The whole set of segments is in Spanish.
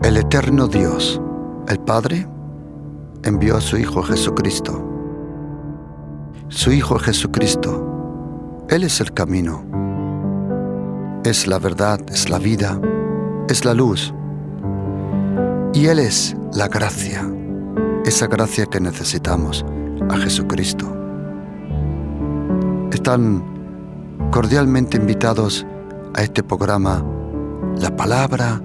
El eterno Dios, el Padre, envió a su Hijo Jesucristo. Su Hijo Jesucristo, Él es el camino, es la verdad, es la vida, es la luz. Y Él es la gracia, esa gracia que necesitamos, a Jesucristo. Están cordialmente invitados a este programa, La Palabra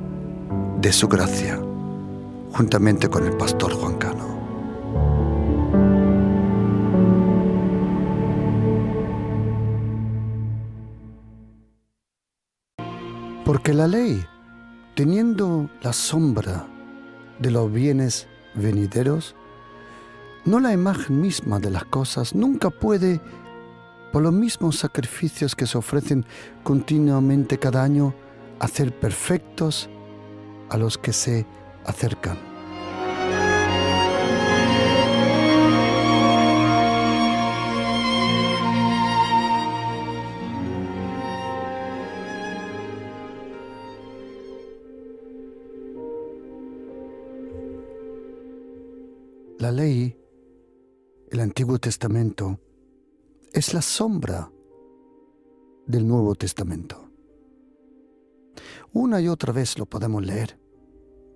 de su Gracia, juntamente con el pastor Juan Cano. Porque la ley, teniendo la sombra de los bienes venideros, no la imagen misma de las cosas, nunca puede, por los mismos sacrificios que se ofrecen continuamente cada año, hacer perfectos a los que se acercan. La ley, el Antiguo Testamento, es la sombra del Nuevo Testamento. Una y otra vez lo podemos leer,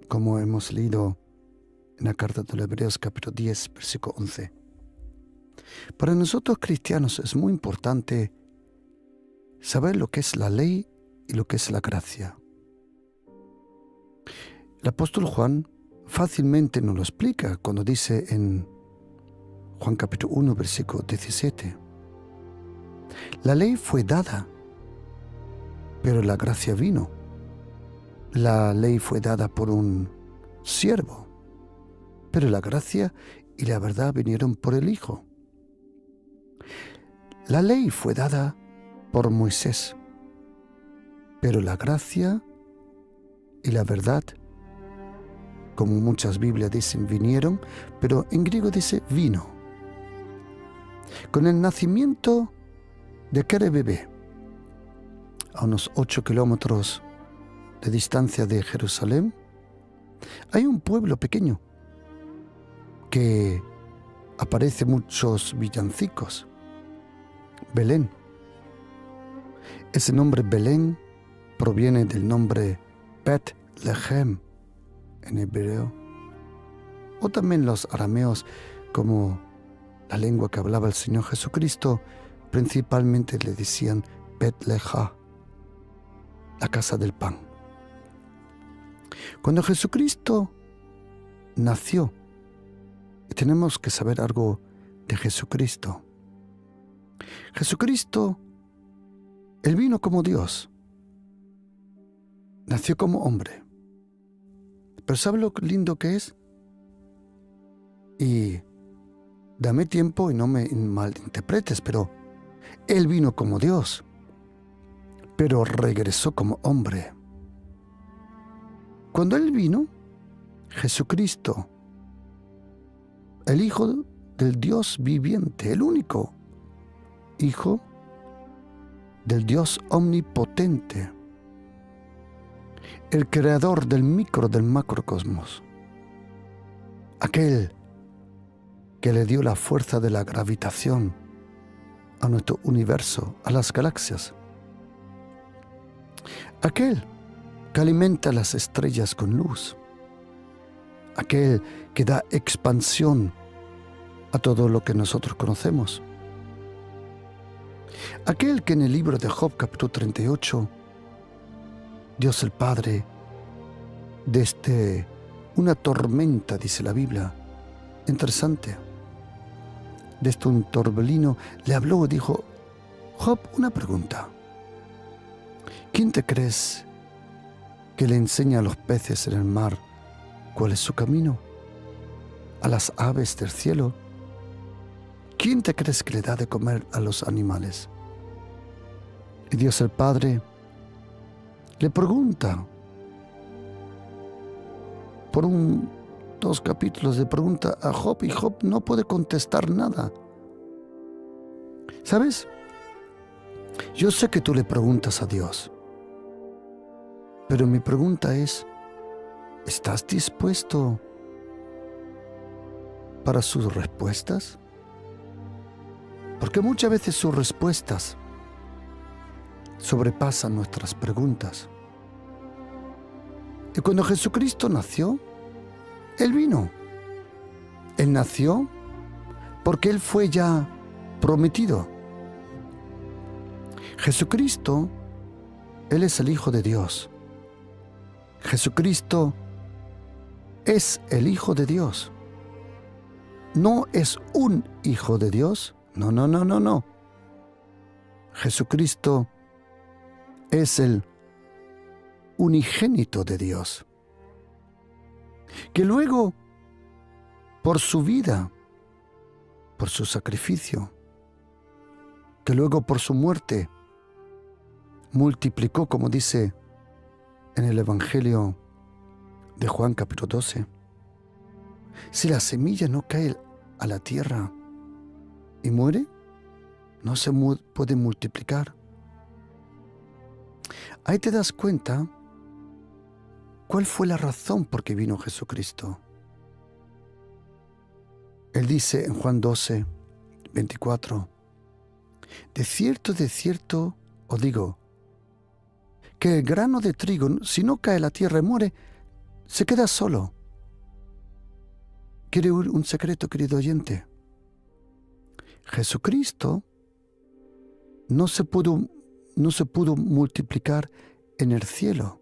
como hemos leído en la carta de los Hebreos capítulo 10, versículo 11. Para nosotros cristianos es muy importante saber lo que es la ley y lo que es la gracia. El apóstol Juan fácilmente nos lo explica cuando dice en Juan capítulo 1, versículo 17. La ley fue dada, pero la gracia vino. La ley fue dada por un siervo, pero la gracia y la verdad vinieron por el Hijo. La ley fue dada por Moisés, pero la gracia y la verdad, como muchas Biblias dicen, vinieron, pero en griego dice vino. Con el nacimiento de aquel bebé, a unos 8 kilómetros de distancia de Jerusalén, hay un pueblo pequeño que aparece en muchos villancicos, Belén. Ese nombre Belén proviene del nombre Bet-Lehem en hebreo, o también los arameos, como la lengua que hablaba el Señor Jesucristo, principalmente le decían Bet-Leha, la casa del pan. Cuando Jesucristo nació, y tenemos que saber algo de Jesucristo. Jesucristo, Él vino como Dios, nació como hombre. Pero ¿sabe lo lindo que es? Y dame tiempo y no me malinterpretes, pero Él vino como Dios, pero regresó como hombre. Cuando Él vino, Jesucristo, el Hijo del Dios viviente, el único Hijo del Dios omnipotente, el creador del micro del macrocosmos, aquel que le dio la fuerza de la gravitación a nuestro universo, a las galaxias, aquel que alimenta las estrellas con luz, aquel que da expansión a todo lo que nosotros conocemos, aquel que en el libro de Job capítulo 38, Dios el Padre, desde una tormenta, dice la Biblia, interesante, desde un torbellino, le habló y dijo: Job, una pregunta. ¿Quién te crees que le enseña a los peces en el mar cuál es su camino? ¿A las aves del cielo? ¿Quién te crees que le da de comer a los animales? Y Dios el Padre le pregunta, por 2 capítulos de pregunta a Job, y Job no puede contestar nada. ¿Sabes? Yo sé que tú le preguntas a Dios, pero mi pregunta es, ¿Estás dispuesto para sus respuestas? Porque muchas veces sus respuestas sobrepasan nuestras preguntas. Y cuando Jesucristo nació, Él vino. Él nació porque Él fue ya prometido. Jesucristo, Él es el Hijo de Dios. Jesucristo es el Hijo de Dios. No es un Hijo de Dios. No, no, no, no, no. Jesucristo es el unigénito de Dios, que luego, por su vida, por su sacrificio, que luego por su muerte, multiplicó, como dice en el Evangelio de Juan capítulo 12. Si la semilla no cae a la tierra y muere, no se puede multiplicar. Ahí te das cuenta cuál fue la razón por que vino Jesucristo. Él dice en Juan 12, 24, de cierto os digo, que el grano de trigo, si no cae a la tierra y muere, se queda solo. ¿Quiere oír un secreto, querido oyente? Jesucristo no se pudo multiplicar en el cielo.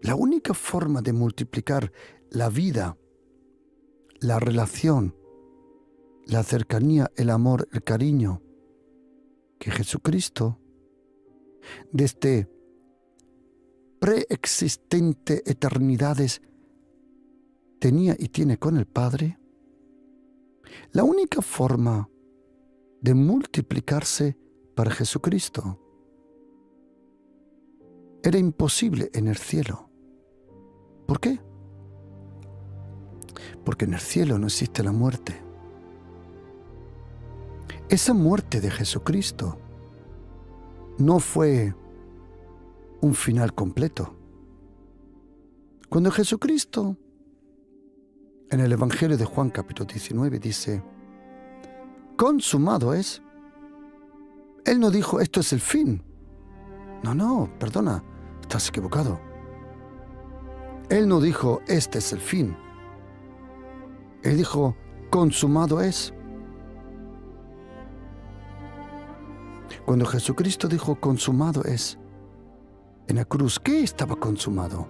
La única forma de multiplicar la vida, la relación, la cercanía, el amor, el cariño que Jesucristo, desde preexistente eternidades, tenía y tiene con el Padre, la única forma de multiplicarse para Jesucristo era imposible en el cielo. ¿Por qué? Porque en el cielo no existe la muerte. Esa muerte de Jesucristo no fue un final completo. Cuando Jesucristo, en el Evangelio de Juan capítulo 19, dice, consumado es, Él no dijo, esto es el fin. No, perdona, estás equivocado. Él no dijo, este es el fin. Él dijo, consumado es. Cuando Jesucristo dijo, consumado es, en la cruz, ¿qué estaba consumado?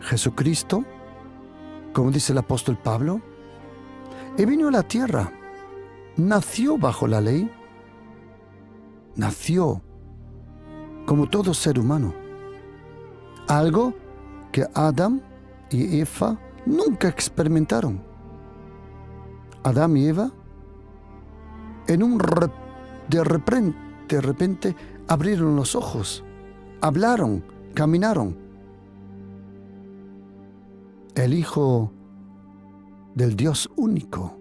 Jesucristo, como dice el apóstol Pablo, Él vino a la tierra, nació bajo la ley, nació como todo ser humano, algo que Adán y Eva nunca experimentaron. Adán y Eva, de repente abrieron los ojos, hablaron, caminaron. El Hijo del Dios único,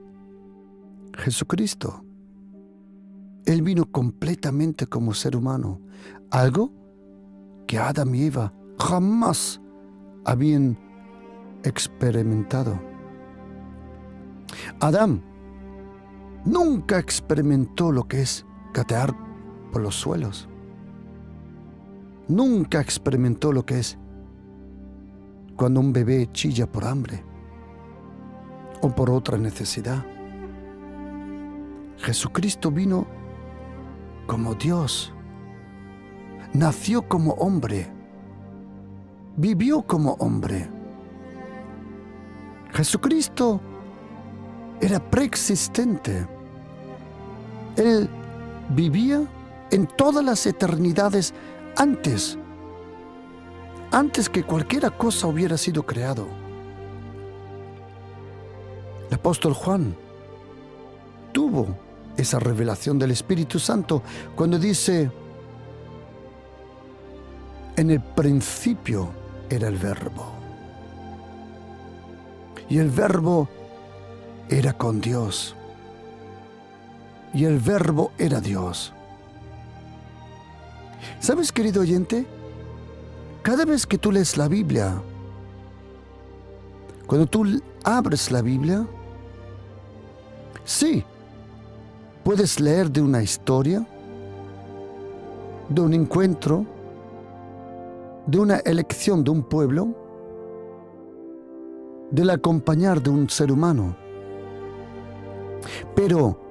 Jesucristo, Él vino completamente como ser humano, algo que Adán y Eva jamás habían experimentado. Adán nunca experimentó lo que es gatear por los suelos. Nunca experimentó lo que es cuando un bebé chilla por hambre o por otra necesidad. Jesucristo vino como Dios, nació como hombre, vivió como hombre. Jesucristo era preexistente. Él vivía en todas las eternidades antes que cualquier cosa hubiera sido creado. El apóstol Juan tuvo esa revelación del Espíritu Santo cuando dice, en el principio era el Verbo, y el Verbo era con Dios, y el Verbo era Dios. ¿Sabes, querido oyente? Cada vez que tú lees la Biblia, cuando tú abres la Biblia, sí, puedes leer de una historia, de un encuentro, de una elección de un pueblo, del acompañar de un ser humano. Pero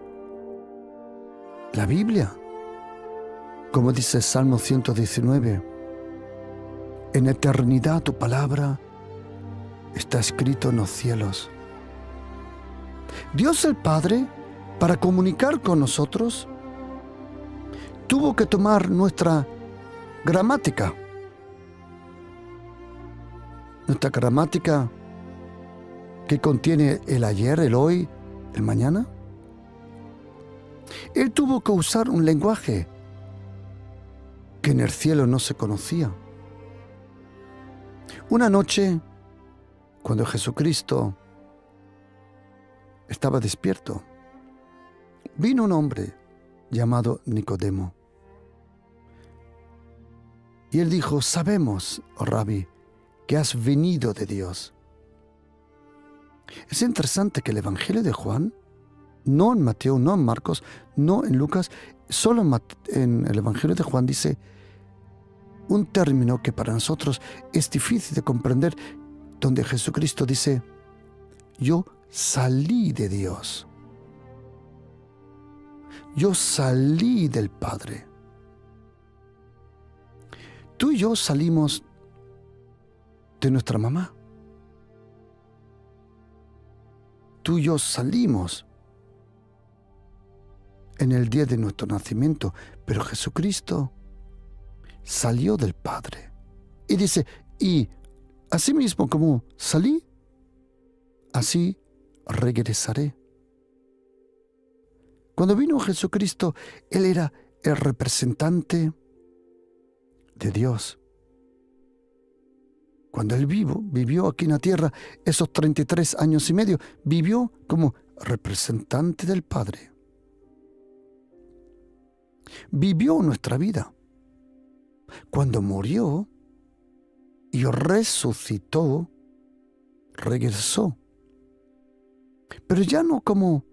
la Biblia, como dice Salmo 119, en eternidad tu palabra está escrito en los cielos. Dios el Padre, para comunicar con nosotros, tuvo que tomar nuestra gramática. Nuestra gramática que contiene el ayer, el hoy, el mañana. Él tuvo que usar un lenguaje que en el cielo no se conocía. Una noche, cuando Jesucristo estaba despierto, vino un hombre llamado Nicodemo. Y él dijo: sabemos, oh Rabí, que has venido de Dios. Es interesante que el Evangelio de Juan, no en Mateo, no en Marcos, no en Lucas, solo en el Evangelio de Juan dice un término que para nosotros es difícil de comprender, donde Jesucristo dice: yo salí de Dios. Yo salí del Padre. Tú y yo salimos de nuestra mamá. Tú y yo salimos en el día de nuestro nacimiento, pero Jesucristo salió del Padre. Y dice: y así mismo como salí, así regresaré. Cuando vino Jesucristo, Él era el representante de Dios. Cuando Él vivió aquí en la tierra, esos 33 años y medio, vivió como representante del Padre. Vivió nuestra vida. Cuando murió y resucitó, regresó. Pero ya no como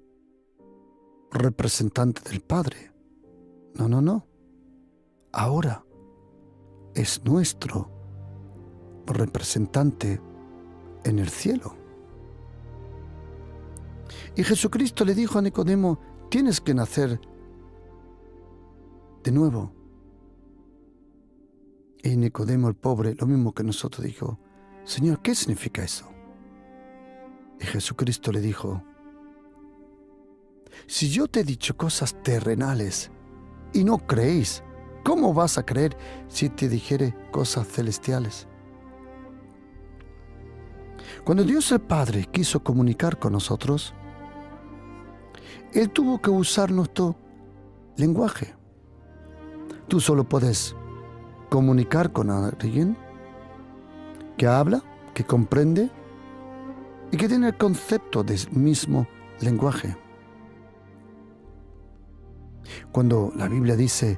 representante del Padre. No. Ahora es nuestro representante en el cielo. Y Jesucristo le dijo a Nicodemo: tienes que nacer de nuevo. Y Nicodemo, el pobre, lo mismo que nosotros, dijo: Señor, ¿qué significa eso? Y Jesucristo le dijo: si yo te he dicho cosas terrenales y no creéis, ¿cómo vas a creer si te dijere cosas celestiales? Cuando Dios el Padre quiso comunicar con nosotros, Él tuvo que usar nuestro lenguaje. Tú solo puedes comunicar con alguien que habla, que comprende y que tiene el concepto del mismo lenguaje. Cuando la Biblia dice: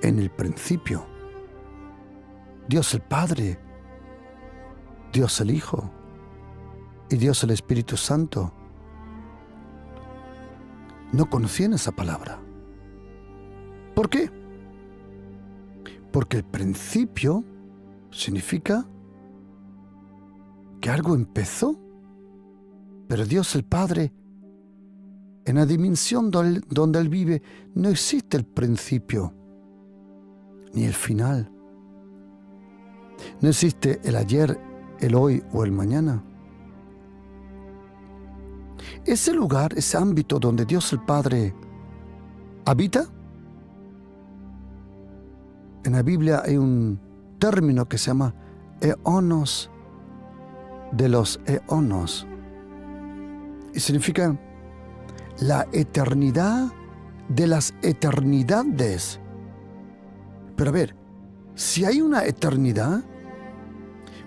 en el principio, Dios el Padre, Dios el Hijo y Dios el Espíritu Santo, no conocían esa palabra. ¿Por qué? Porque el principio significa que algo empezó, pero Dios el Padre, en la dimensión donde Él vive, no existe el principio ni el final. No existe el ayer, el hoy o el mañana. Ese lugar, ese ámbito donde Dios el Padre habita, en la Biblia hay un término que se llama eonos de los eonos. Y significa la eternidad de las eternidades. Pero a ver, si hay una eternidad,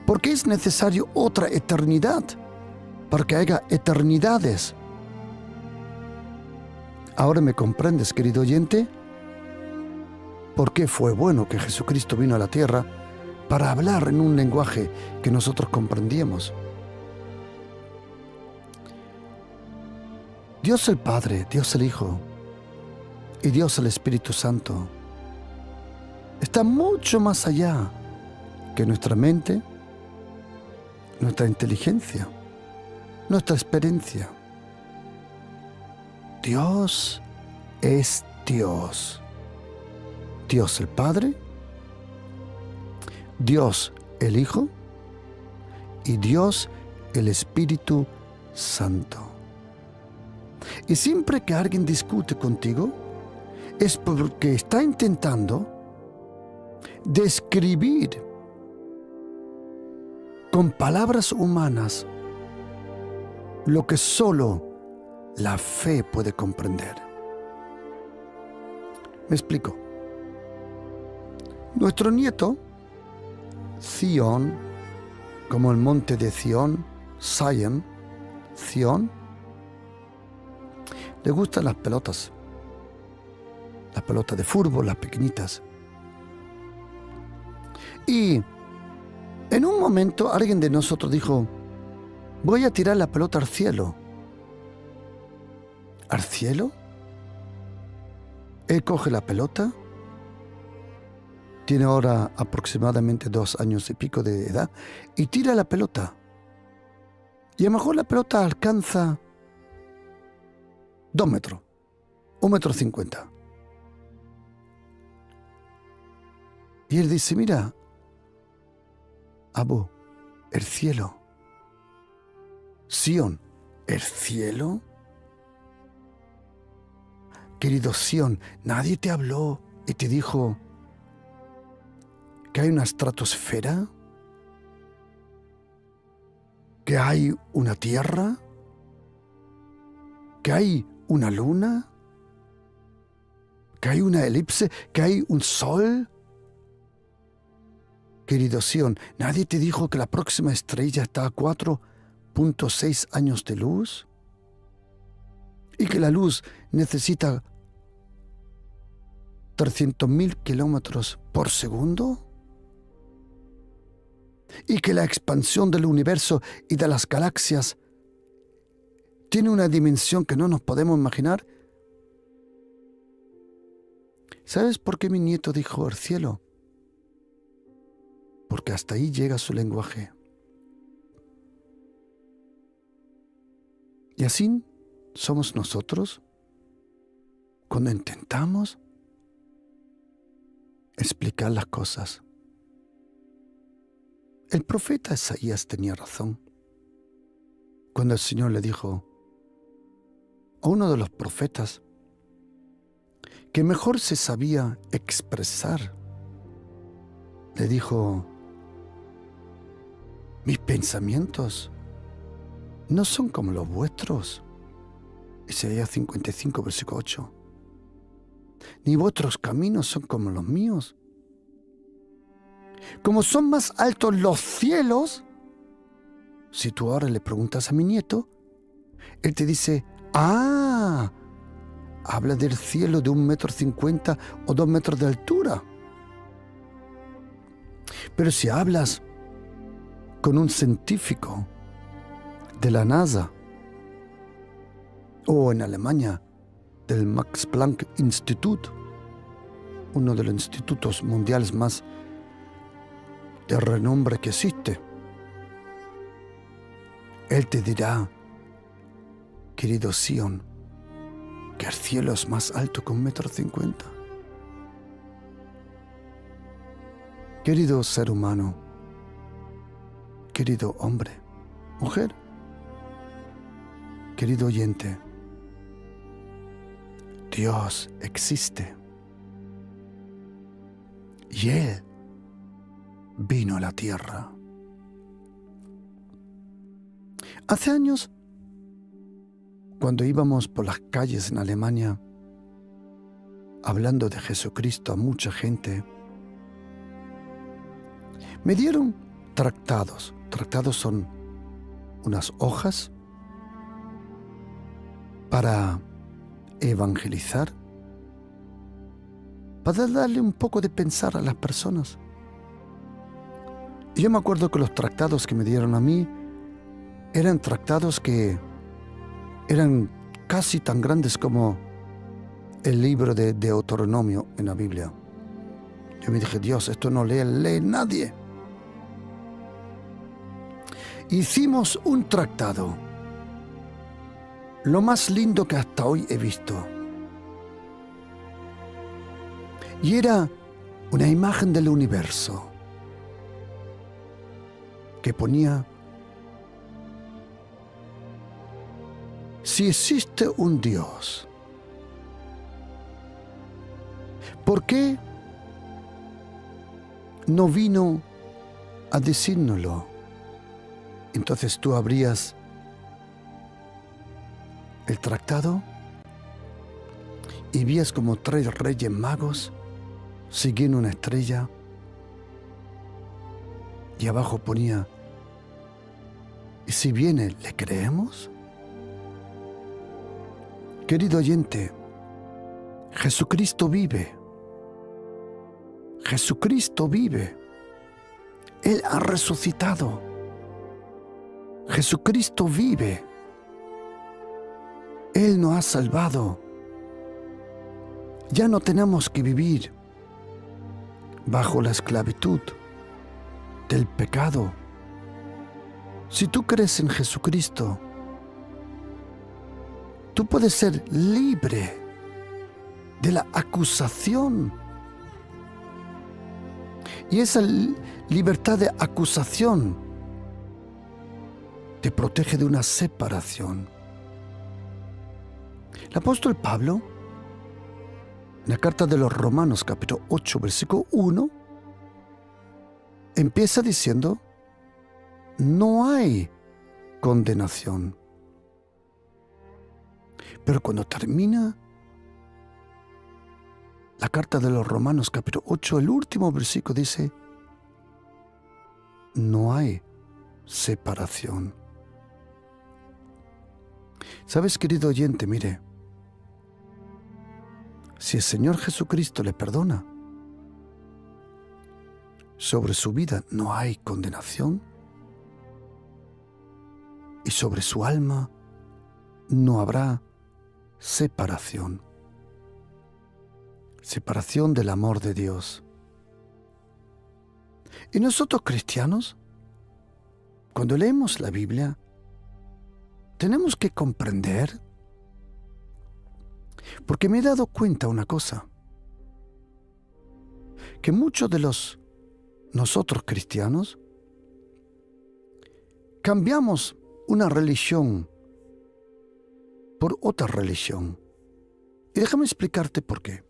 ¿por qué es necesario otra eternidad? Para que haya eternidades. ¿Ahora me comprendes, querido oyente? ¿Por qué fue bueno que Jesucristo vino a la tierra para hablar en un lenguaje que nosotros comprendíamos. Dios el Padre, Dios el Hijo y Dios el Espíritu Santo está mucho más allá que nuestra mente, nuestra inteligencia, nuestra experiencia. Dios es Dios. Dios el Padre, Dios el Hijo y Dios el Espíritu Santo. Y siempre que alguien discute contigo, es porque está intentando describir con palabras humanas lo que solo la fe puede comprender. Me explico. Nuestro nieto, Zion, como el monte de Zion, Zion, le gustan las pelotas de fútbol, las pequeñitas. Y en un momento alguien de nosotros dijo: voy a tirar la pelota al cielo. ¿Al cielo? Él coge la pelota, tiene ahora aproximadamente 2 años y pico de edad, y tira la pelota. Y a lo mejor la pelota alcanza 2 metros, 1,50 metros. Y él dice: mira, Abu, el cielo. Sion, ¿el cielo? Querido Sion, nadie te habló y te dijo que hay una estratosfera, que hay una tierra, que hay una luna, que hay una elipse, que hay un sol. Querido Sion, ¿nadie te dijo que la próxima estrella está a 4,6 años de luz? Y que la luz necesita 300.000 kilómetros por segundo. Y que la expansión del universo y de las galaxias tiene una dimensión que no nos podemos imaginar. ¿Sabes por qué mi nieto dijo el cielo? Porque hasta ahí llega su lenguaje. Y así somos nosotros cuando intentamos explicar las cosas. El profeta Isaías tenía razón cuando el Señor le dijo a uno de los profetas que mejor se sabía expresar. Le dijo: mis pensamientos no son como los vuestros. Isaías 55, versículo 8. Ni vuestros caminos son como los míos. Como son más altos los cielos, si tú ahora le preguntas a mi nieto, él te dice: habla del cielo de 1,50 metros o 2 metros de altura. Pero si hablas con un científico de la NASA o en Alemania del Max Planck Institut, uno de los institutos mundiales más de renombre que existe, él te dirá: querido Sion, que el cielo es más alto que 1,50 metros. Querido ser humano, querido hombre, mujer, querido oyente, Dios existe. Y Él vino a la tierra. Hace años, cuando íbamos por las calles en Alemania, hablando de Jesucristo a mucha gente, me dieron tractados. Tractados son unas hojas para evangelizar, para darle un poco de pensar a las personas. Y yo me acuerdo que los tractados que me dieron a mí eran tractados que eran casi tan grandes como el libro de Deuteronomio en la Biblia. Yo me dije, Dios, esto no lee nadie. Hicimos un tratado, lo más lindo que hasta hoy he visto. Y era una imagen del universo que ponía: si existe un Dios, ¿por qué no vino a decírnoslo? Entonces tú abrías el tratado y vías como 3 reyes magos siguiendo una estrella, y abajo ponía: ¿y si viene, le creemos? Querido oyente, Jesucristo vive. Jesucristo vive. Él ha resucitado. Jesucristo vive. Él nos ha salvado. Ya no tenemos que vivir bajo la esclavitud del pecado. Si tú crees en Jesucristo, tú puedes ser libre de la acusación. Y esa libertad de acusación te protege de una separación. El apóstol Pablo, en la carta de los Romanos, capítulo 8, versículo 1, empieza diciendo: no hay condenación. Pero cuando termina la carta de los Romanos, capítulo 8, el último versículo dice: no hay separación. ¿Sabes, querido oyente? Mire, si el Señor Jesucristo le perdona, sobre su vida no hay condenación, y sobre su alma no habrá separación. Separación del amor de Dios. Y nosotros cristianos, cuando leemos la Biblia, tenemos que comprender, porque me he dado cuenta una cosa, que muchos de nosotros cristianos cambiamos una religión por otra religión. Y déjame explicarte por qué.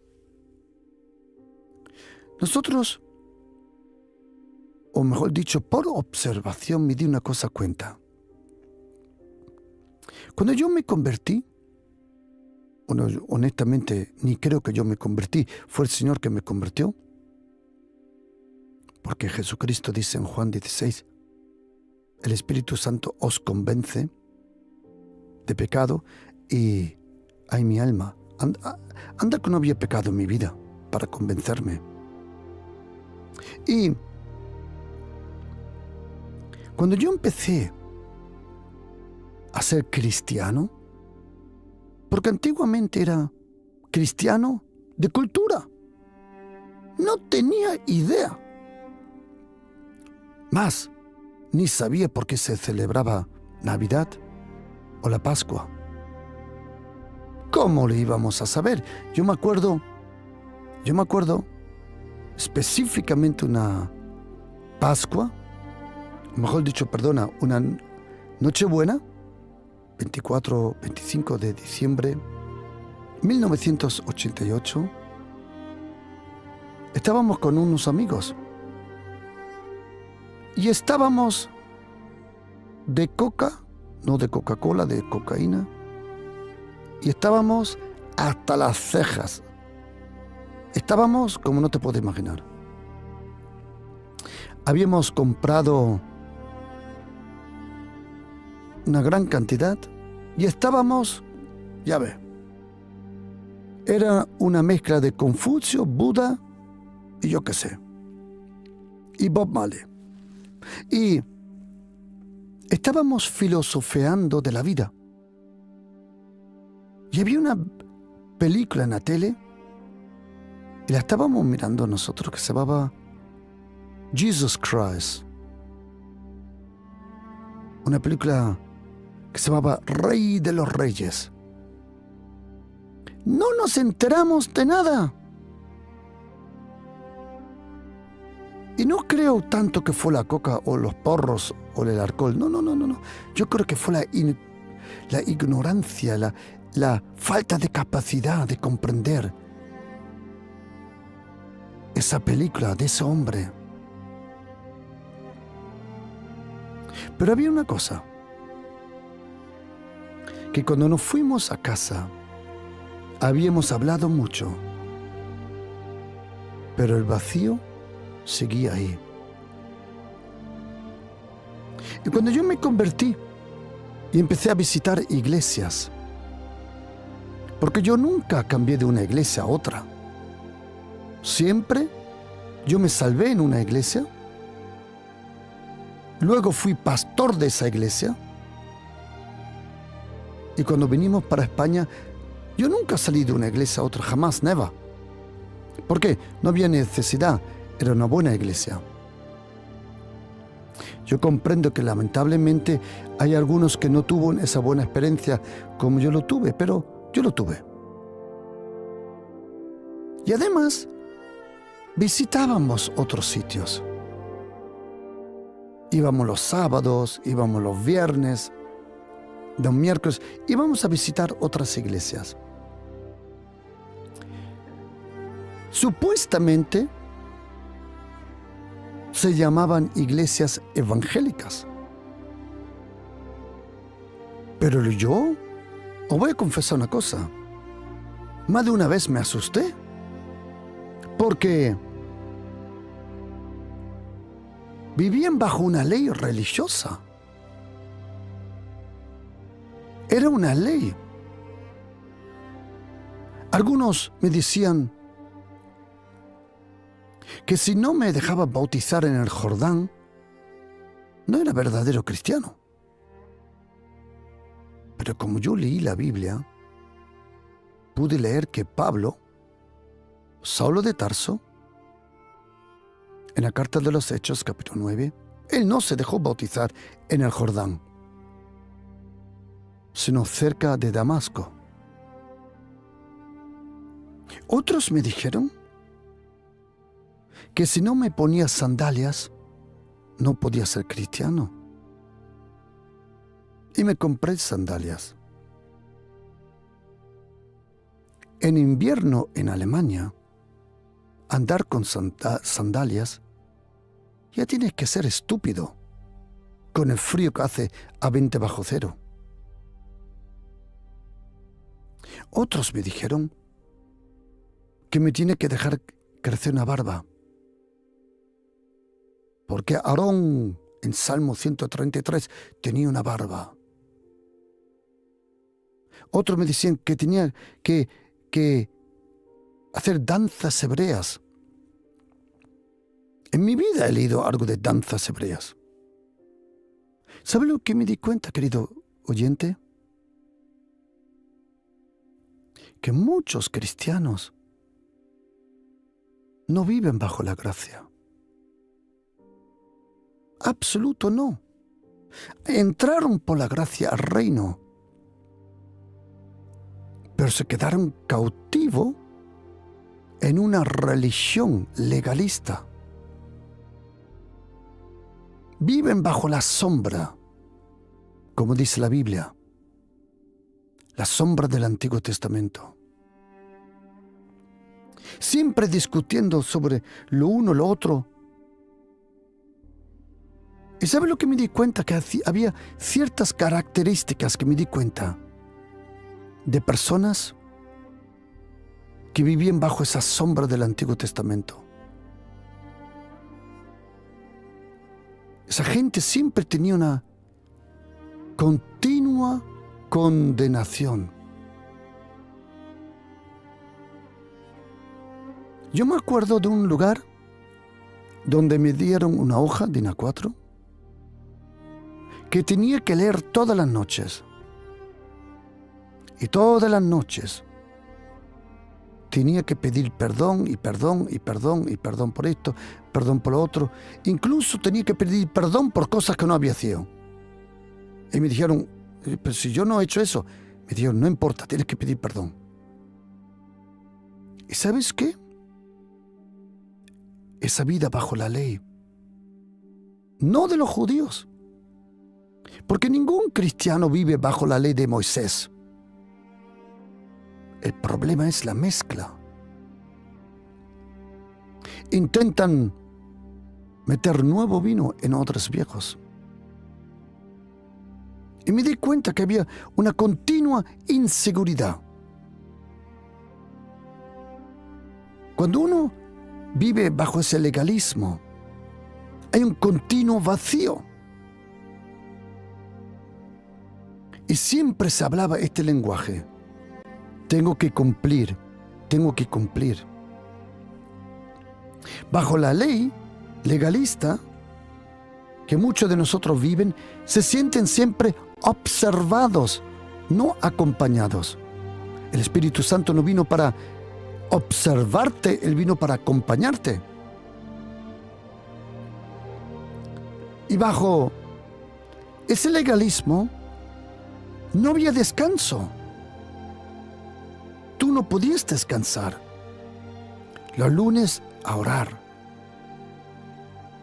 Nosotros, o mejor dicho, por observación me di una cosa cuenta. Cuando yo me convertí, bueno, honestamente ni creo que yo me convertí, fue el Señor que me convirtió, porque Jesucristo dice en Juan 16, el Espíritu Santo os convence de pecado, y ay, mi alma, anda que no había pecado en mi vida para convencerme. Y cuando yo empecé a ser cristiano, porque antiguamente era cristiano de cultura, no tenía idea. Más, ni sabía por qué se celebraba Navidad o la Pascua. ¿Cómo le íbamos a saber? Yo me acuerdo específicamente una Pascua, mejor dicho, perdona, una Nochebuena, 24-25 de diciembre 1988. Estábamos con unos amigos y estábamos de coca, no de Coca-Cola, de cocaína, y estábamos hasta las cejas. Estábamos como no te puedes imaginar. Habíamos comprado una gran cantidad y estábamos, ya ves, era una mezcla de Confucio, Buda y yo qué sé, y Bob Marley. Y estábamos filosofeando de la vida. Y había una película en la tele, y la estábamos mirando nosotros, que se llamaba Jesus Christ. Una película que se llamaba Rey de los Reyes. No nos enteramos de nada. Y no creo tanto que fue la coca o los porros o el alcohol. No. Yo creo que fue la ignorancia, la falta de capacidad de comprender esa película de ese hombre. Pero había una cosa, que cuando nos fuimos a casa, habíamos hablado mucho, pero el vacío seguía ahí. Y cuando yo me convertí y empecé a visitar iglesias, porque yo nunca cambié de una iglesia a otra, siempre yo me salvé en una iglesia, luego fui pastor de esa iglesia, y cuando vinimos para España, yo nunca salí de una iglesia a otra, jamás, never. ¿Por qué? No había necesidad, era una buena iglesia. Yo comprendo que lamentablemente hay algunos que no tuvieron esa buena experiencia como yo lo tuve, pero yo lo tuve. Y además, visitábamos otros sitios. Íbamos los sábados, íbamos los viernes, los miércoles, íbamos a visitar otras iglesias. Supuestamente se llamaban iglesias evangélicas. Pero yo os voy a confesar una cosa. Más de una vez me asusté. Porque vivían bajo una ley religiosa. Era una ley. Algunos me decían que si no me dejaba bautizar en el Jordán, no era verdadero cristiano. Pero como yo leí la Biblia, pude leer que Pablo, Saulo de Tarso, en la carta de los Hechos, capítulo 9, él no se dejó bautizar en el Jordán, sino cerca de Damasco. Otros me dijeron que si no me ponía sandalias, no podía ser cristiano. Y me compré sandalias. En invierno en Alemania, andar con sandalias, ya tienes que ser estúpido con el frío que hace a 20 bajo cero. Otros me dijeron que me tiene que dejar crecer una barba, porque Aarón en Salmo 133 tenía una barba. Otros me decían que tenía que hacer danzas hebreas. En mi vida he leído algo de danzas hebreas. ¿Sabe lo que me di cuenta, querido oyente? Que muchos cristianos no viven bajo la gracia. Absoluto no. Entraron por la gracia al reino, pero se quedaron cautivos en una religión legalista. Viven bajo la sombra, como dice la Biblia, la sombra del Antiguo Testamento. Siempre discutiendo sobre lo uno, lo otro. ¿Y sabe lo que me di cuenta? Que había ciertas características que me di cuenta de personas que vivían bajo esa sombra del Antiguo Testamento. Esa gente siempre tenía una continua condenación. Yo me acuerdo de un lugar donde me dieron una hoja de A4 que tenía que leer todas las noches. Y todas las noches tenía que pedir perdón y perdón y perdón y perdón por esto, perdón por lo otro. Incluso tenía que pedir perdón por cosas que no había hecho. Y me dijeron, pero si yo no he hecho eso. Me dijeron, no importa, tienes que pedir perdón. ¿Y sabes qué? Esa vida bajo la ley, no de los judíos, porque ningún cristiano vive bajo la ley de Moisés. El problema es la mezcla. Intentan meter nuevo vino en odres viejos. Y me di cuenta que había una continua inseguridad. Cuando uno vive bajo ese legalismo, hay un continuo vacío. Y siempre se hablaba este lenguaje. Tengo que cumplir, tengo que cumplir. Bajo la ley legalista que muchos de nosotros viven, se sienten siempre observados, no acompañados. El Espíritu Santo no vino para observarte, Él vino para acompañarte. Y bajo ese legalismo no había descanso. Tú no podías descansar. Los lunes a orar,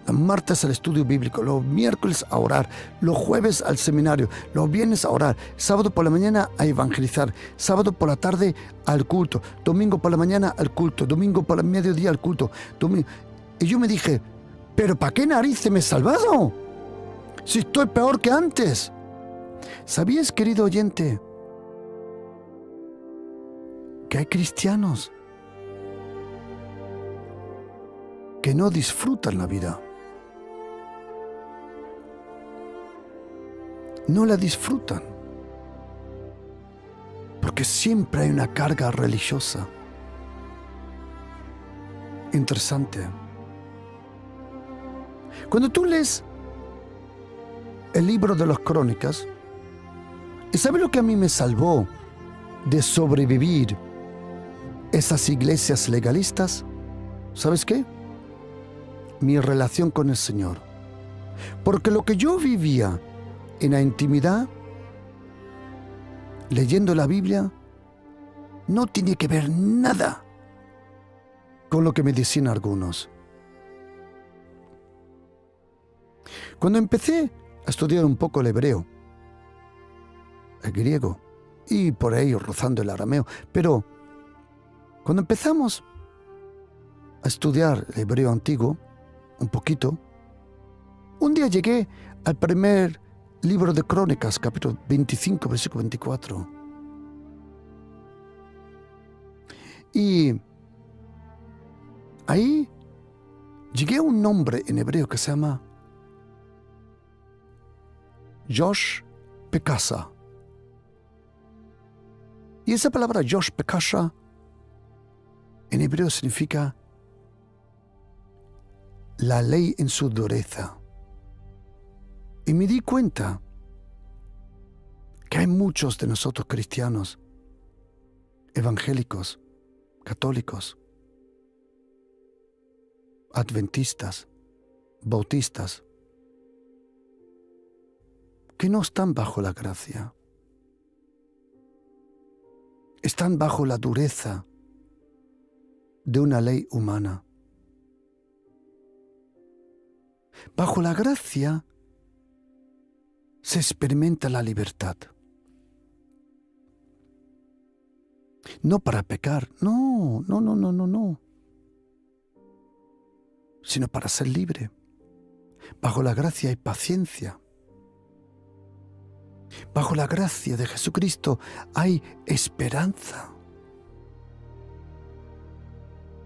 los martes al estudio bíblico, los miércoles a orar, los jueves al seminario, los viernes a orar, sábado por la mañana a evangelizar, sábado por la tarde al culto, domingo por la mañana al culto, domingo por el mediodía al culto. Y yo me dije, ¿pero para qué narices me he salvado? Si estoy peor que antes. ¿Sabías, querido oyente, que hay cristianos que no disfrutan la vida? No la disfrutan, porque siempre hay una carga religiosa. Interesante. Cuando tú lees el libro de las Crónicas, ¿y sabes lo que a mí me salvó de sobrevivir esas iglesias legalistas? ¿Sabes qué? Mi relación con el Señor. Porque lo que yo vivía en la intimidad, leyendo la Biblia, no tiene que ver nada con lo que me decían algunos. Cuando empecé a estudiar un poco el hebreo, el griego y por ahí rozando el arameo, pero cuando empezamos a estudiar el hebreo antiguo, un poquito, un día llegué al primer libro de Crónicas, capítulo 25, versículo 24. Y ahí llegué a un nombre en hebreo que se llama Josh Pekasa. Y esa palabra Josh Pekasa en hebreo significa la ley en su dureza. Y me di cuenta que hay muchos de nosotros cristianos, evangélicos, católicos, adventistas, bautistas, que no están bajo la gracia. Están bajo la dureza de una ley humana. Bajo la gracia se experimenta la libertad. No para pecar, no, sino para ser libre. Bajo la gracia hay paciencia. Bajo la gracia de Jesucristo hay esperanza.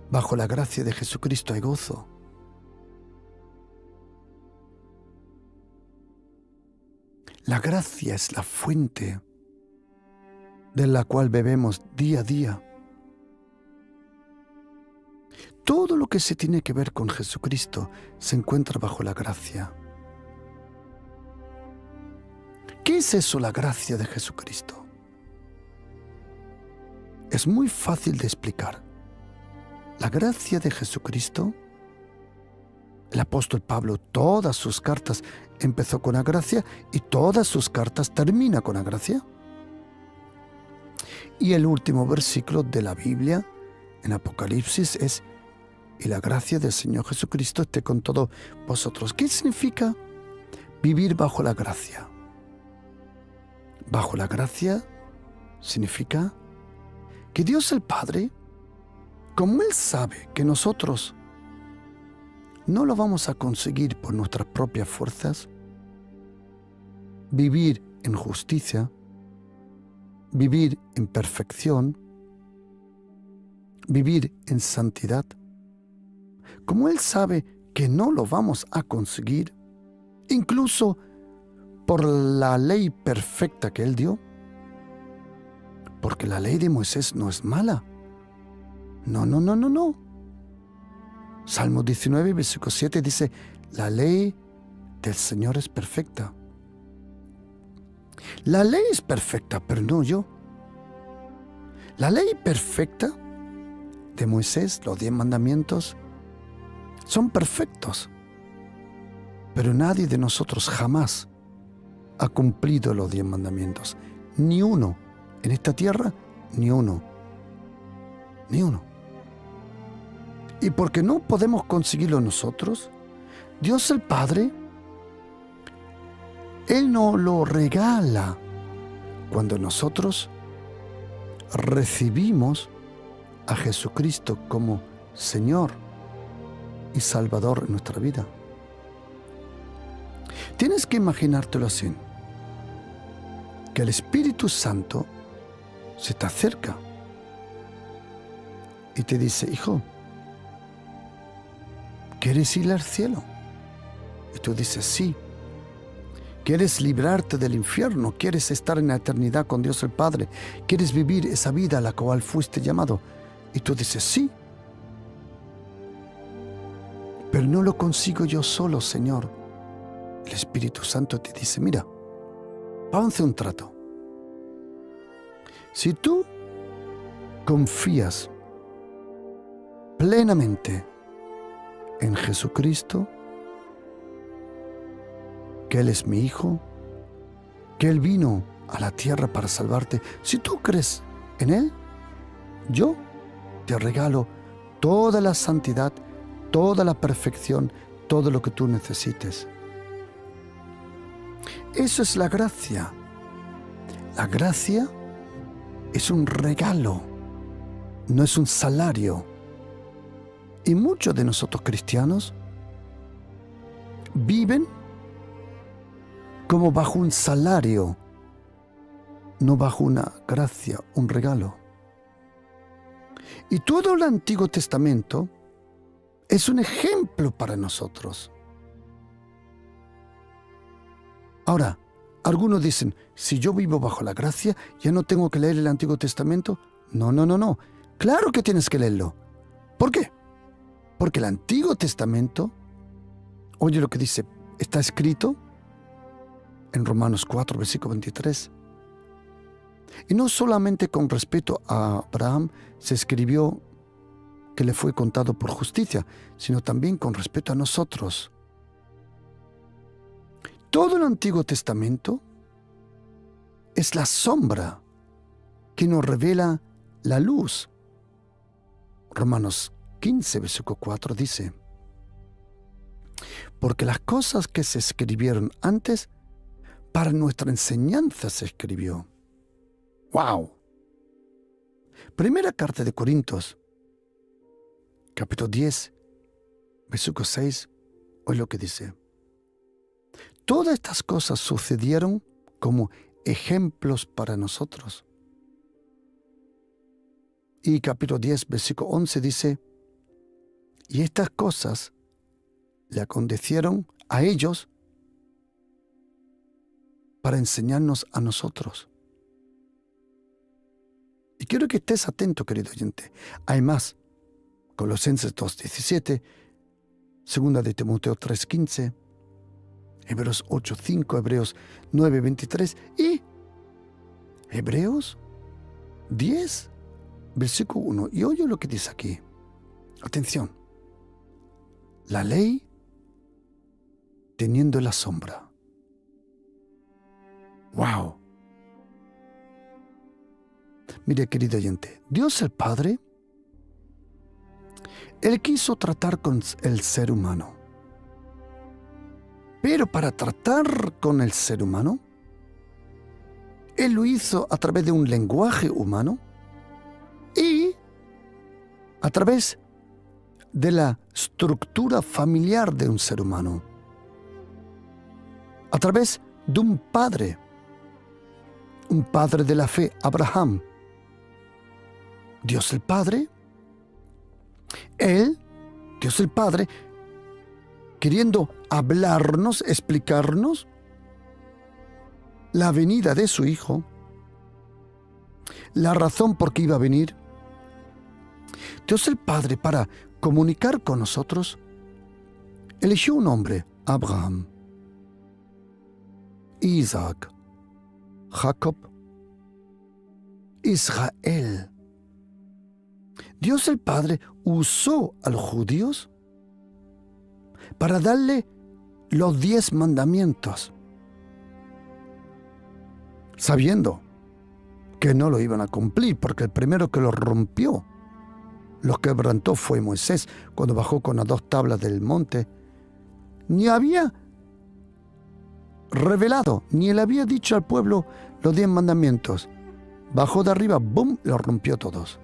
Bajo la gracia de Jesucristo hay gozo. La gracia es la fuente de la cual bebemos día a día. Todo lo que se tiene que ver con Jesucristo se encuentra bajo la gracia. ¿Qué es eso, la gracia de Jesucristo? Es muy fácil de explicar. La gracia de Jesucristo, el apóstol Pablo, todas sus cartas empezó con la gracia y todas sus cartas termina con la gracia. Y el último versículo de la Biblia, en Apocalipsis, es: y la gracia del Señor Jesucristo esté con todos vosotros. ¿Qué significa vivir bajo la gracia? Bajo la gracia significa que Dios el Padre, como Él sabe que nosotros no lo vamos a conseguir por nuestras propias fuerzas, vivir en justicia, vivir en perfección, vivir en santidad, como Él sabe que no lo vamos a conseguir, incluso por la ley perfecta que Él dio, porque la ley de Moisés no es mala. No. Salmo 19, versículo 7 dice: la ley del Señor es perfecta. La ley es perfecta, pero no yo. La ley perfecta de Moisés, los 10 mandamientos, son perfectos. Pero nadie de nosotros jamás ha cumplido los 10 mandamientos. Ni uno. En esta tierra, ni uno. Ni uno. Y porque no podemos conseguirlo nosotros, Dios el Padre, Él nos lo regala cuando nosotros recibimos a Jesucristo como Señor y Salvador en nuestra vida. Tienes que imaginártelo así, que el Espíritu Santo se te acerca y te dice: hijo, ¿quieres ir al cielo? Y tú dices: sí. ¿Quieres librarte del infierno? ¿Quieres estar en la eternidad con Dios el Padre? ¿Quieres vivir esa vida a la cual fuiste llamado? Y tú dices: sí. Pero no lo consigo yo solo, Señor. El Espíritu Santo te dice: mira, vamos a hacer un trato. Si tú confías plenamente en Jesucristo, que Él es mi Hijo, que Él vino a la tierra para salvarte, si tú crees en Él, yo te regalo toda la santidad, toda la perfección, todo lo que tú necesites. Eso es la gracia. La gracia es un regalo, no es un salario. Y muchos de nosotros cristianos viven como bajo un salario, no bajo una gracia, un regalo. Y todo el Antiguo Testamento es un ejemplo para nosotros. Ahora, algunos dicen: si yo vivo bajo la gracia, ¿ya no tengo que leer el Antiguo Testamento? No. Claro que tienes que leerlo. ¿Por qué? Porque el Antiguo Testamento, oye lo que dice, está escrito en Romanos 4, versículo 23. Y no solamente con respecto a Abraham se escribió que le fue contado por justicia, sino también con respecto a nosotros. Todo el Antiguo Testamento es la sombra que nos revela la luz. Romanos 15, versículo 4 dice: porque las cosas que se escribieron antes, para nuestra enseñanza se escribió. ¡Wow! Primera carta de Corintios, capítulo 10, versículo 6, oye lo que dice: todas estas cosas sucedieron como ejemplos para nosotros. Y capítulo 10, versículo 11 dice: y estas cosas le acontecieron a ellos para enseñarnos a nosotros. Y quiero que estés atento, querido oyente. Hay más. Colosenses 2:17, segunda de Timoteo 3:15, Hebreos 8:5, Hebreos 9:23 y Hebreos 10, versículo 1. Y oye lo que dice aquí. Atención. La ley teniendo la sombra. ¡Wow! Mire, querido oyente, Dios el Padre, Él quiso tratar con el ser humano. Pero para tratar con el ser humano, Él lo hizo a través de un lenguaje humano y a través de la estructura familiar de un ser humano. A través de un padre de la fe, Abraham. Dios el Padre, Dios el Padre, queriendo hablarnos, explicarnos la venida de su Hijo, la razón por qué iba a venir. Dios el Padre, para comunicar con nosotros, eligió un hombre, Abraham, Isaac, Jacob, Israel. Dios el Padre usó a los judíos para darle los 10 mandamientos, sabiendo que no lo iban a cumplir, porque el primero que los rompió, los quebrantó, fue Moisés, cuando bajó con las 2 tablas del monte. Ni había revelado, ni le había dicho al pueblo los 10 mandamientos. Bajó de arriba, ¡bum!, los rompió todos.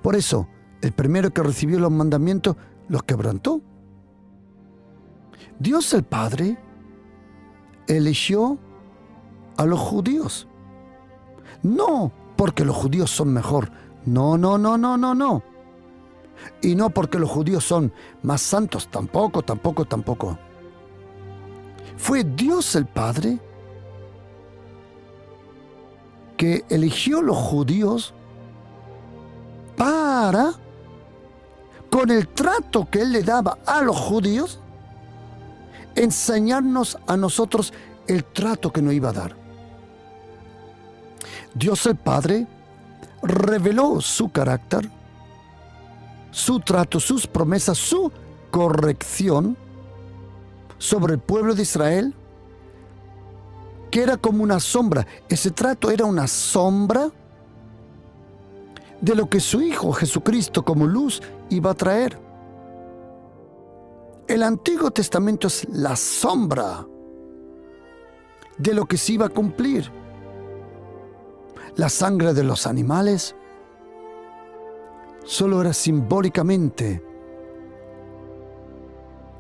Por eso, el primero que recibió los mandamientos, los quebrantó. Dios el Padre eligió a los judíos. No porque los judíos son mejor. No. Y no porque los judíos son más santos. Tampoco. Fue Dios el Padre que eligió los judíos para, con el trato que Él le daba a los judíos, enseñarnos a nosotros el trato que nos iba a dar. Dios el Padre reveló su carácter, su trato, sus promesas, su corrección sobre el pueblo de Israel, que era como una sombra. Ese trato era una sombra de lo que su Hijo Jesucristo como luz iba a traer. El Antiguo Testamento es la sombra de lo que se iba a cumplir. La sangre de los animales solo era simbólicamente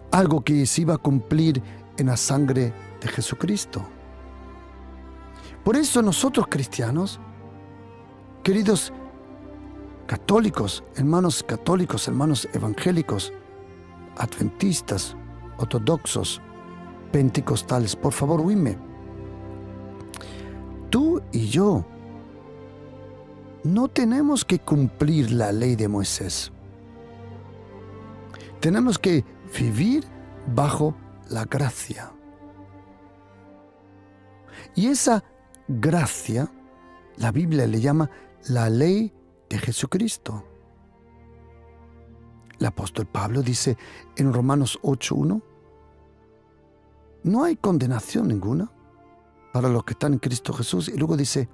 algo que se iba a cumplir en la sangre de Jesucristo. Por eso nosotros cristianos, queridos católicos, hermanos evangélicos, adventistas, ortodoxos, pentecostales, por favor, oídme. Tú y yo no tenemos que cumplir la ley de Moisés. Tenemos que vivir bajo la gracia. Y esa gracia, la Biblia le llama la ley de Jesucristo. El apóstol Pablo dice en Romanos 8:1, no hay condenación ninguna para los que están en Cristo Jesús. Y luego dice,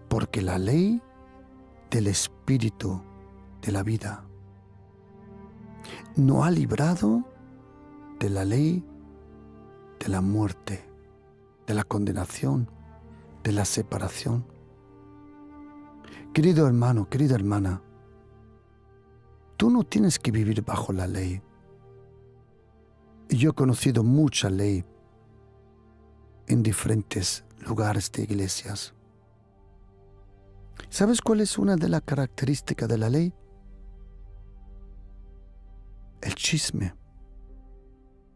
porque la ley del Espíritu de la vida nos ha librado de la ley de la muerte, de la condenación, de la separación. Querido hermano, querida hermana, tú no tienes que vivir bajo la ley. Y yo he conocido mucha ley en diferentes lugares de iglesias. ¿Sabes cuál es una de las características de la ley? El chisme,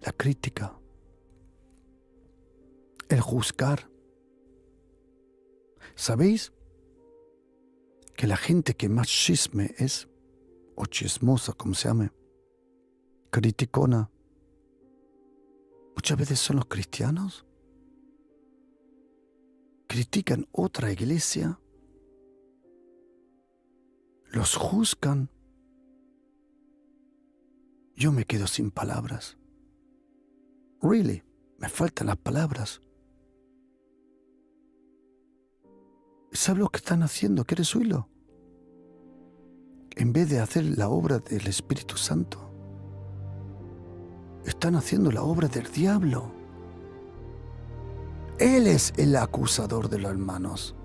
la crítica, el juzgar. ¿Sabéis que la gente que más chisme es, o chismosa, como se llame, criticona, Muchas veces son los cristianos. Critican otra iglesia. Los juzgan. Yo me quedo sin palabras. Really, me faltan las palabras. ¿Sabes lo que están haciendo? ¿Quieres oírlo? En vez de hacer la obra del Espíritu Santo, están haciendo la obra del diablo. Él es el acusador de los hermanos.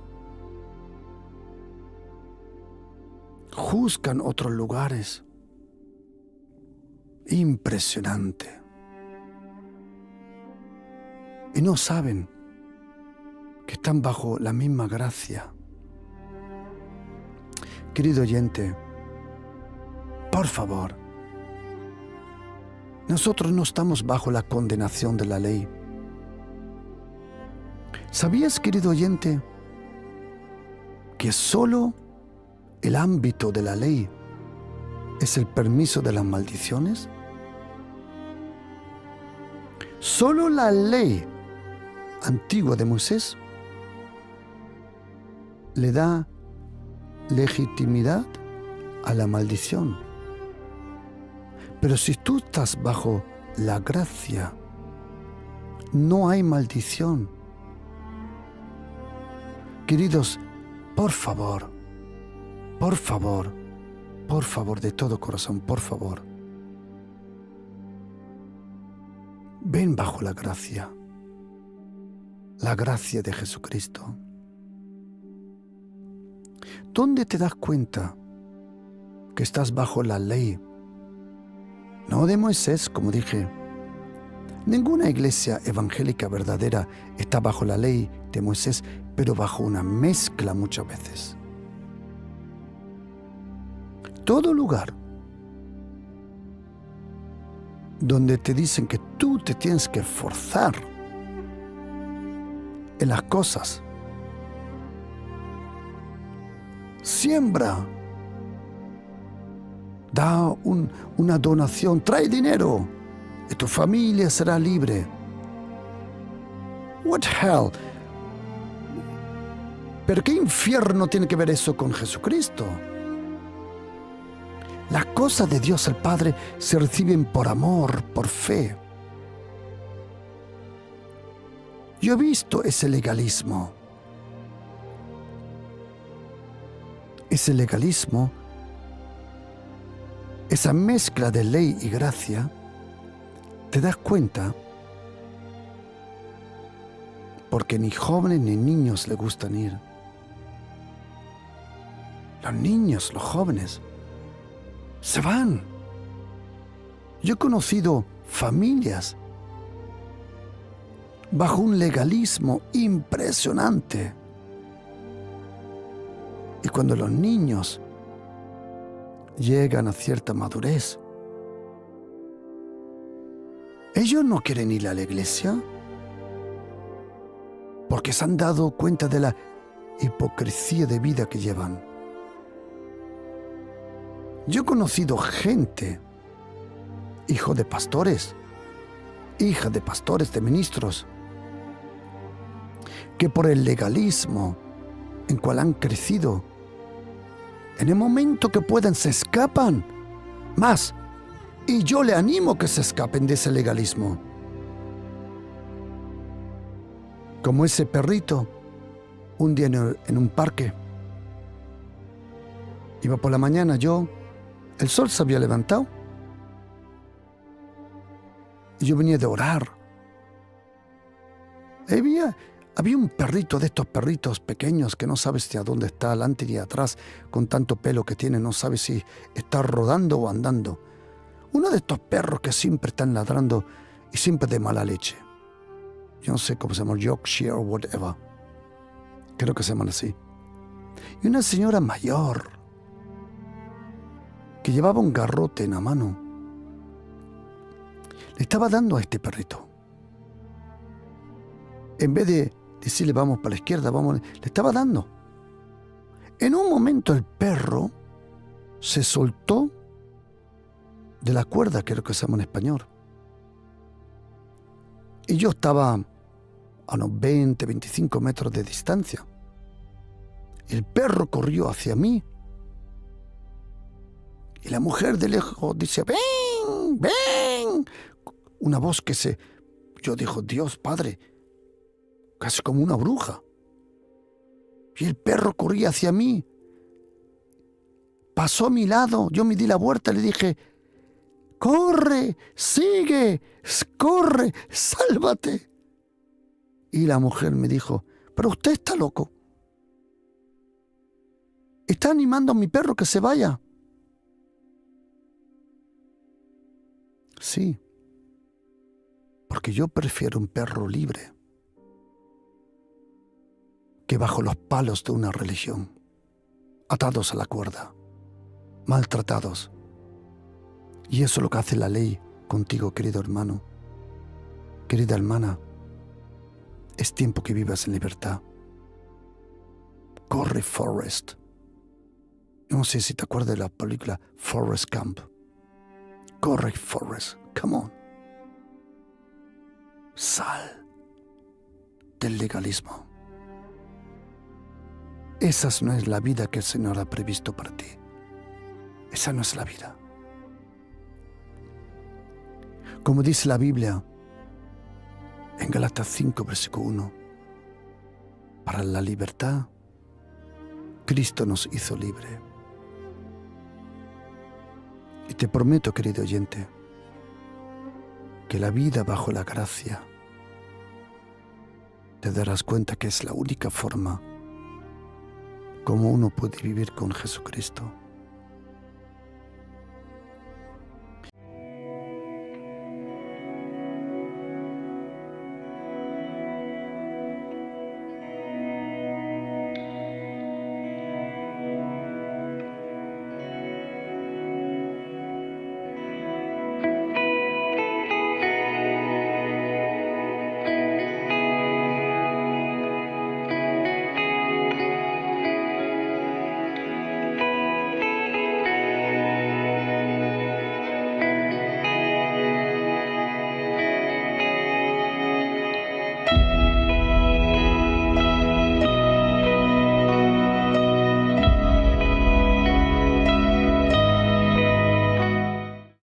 Juzgan otros lugares. Impresionante. Y no saben que están bajo la misma gracia. Querido oyente, por favor, nosotros no estamos bajo la condenación de la ley. ¿Sabías, querido oyente, que solo el ámbito de la ley es el permiso de las maldiciones? Solo la ley antigua de Moisés le da legitimidad a la maldición. Pero si tú estás bajo la gracia, no hay maldición. Queridos, por favor, de todo corazón, por favor, ven bajo la gracia de Jesucristo. ¿Dónde te das cuenta que estás bajo la ley? No de Moisés, como dije. Ninguna iglesia evangélica verdadera está bajo la ley de Moisés, pero bajo una mezcla muchas veces. Todo lugar donde te dicen que tú te tienes que esforzar en las cosas, siembra, da una donación, trae dinero y tu familia será libre. What hell? ¿Pero qué infierno tiene que ver eso con Jesucristo? Las cosas de Dios el Padre se reciben por amor, por fe. Yo he visto ese legalismo. Ese legalismo, esa mezcla de ley y gracia, te das cuenta porque ni jóvenes ni niños le gustan ir. Los niños, los jóvenes, se van. Yo he conocido familias bajo un legalismo impresionante. Y cuando los niños llegan a cierta madurez, ellos no quieren ir a la iglesia porque se han dado cuenta de la hipocresía de vida que llevan. Yo he conocido gente, hijos de pastores, hijas de pastores, de ministros, que por el legalismo en cual han crecido, en el momento que puedan se escapan más. Y yo le animo que se escapen de ese legalismo. Como ese perrito, un día en un parque, iba por la mañana el sol se había levantado y yo venía de orar. Había un perrito de estos perritos pequeños que no sabes ni a dónde está, adelante ni atrás, con tanto pelo que tiene, no sabes si está rodando o andando. Uno de estos perros que siempre están ladrando y siempre de mala leche. Yo no sé cómo se llama, Yorkshire o whatever. Creo que se llaman así. Y una señora mayor que llevaba un garrote en la mano le estaba dando a este perrito. En vez de decirle vamos para la izquierda, le estaba dando. En un momento el perro se soltó de la cuerda, creo que se llama en español. Y yo estaba a unos 20, 25 metros de distancia. El perro corrió hacia mí. Y la mujer de lejos dice, ¡ven! ¡Ven! Una voz que se... Yo digo, Dios, Padre, casi como una bruja. Y el perro corría hacia mí. Pasó a mi lado. Yo me di la vuelta y le dije, ¡corre! ¡Sigue! ¡Corre! ¡Sálvate! Y la mujer me dijo, pero usted está loco. Está animando a mi perro que se vaya. Sí, porque yo prefiero un perro libre que bajo los palos de una religión, atados a la cuerda, maltratados. Y eso es lo que hace la ley contigo, querido hermano, querida hermana. Es tiempo que vivas en libertad. Corre, Forrest. No sé si te acuerdas de la película Forrest Gump. Corre, Forrest. Come on. Sal del legalismo. Esa no es la vida que el Señor ha previsto para ti. Esa no es la vida. Como dice la Biblia en Gálatas 5, versículo 1, para la libertad, Cristo nos hizo libre. Y te prometo, querido oyente, que la vida bajo la gracia te darás cuenta que es la única forma como uno puede vivir con Jesucristo.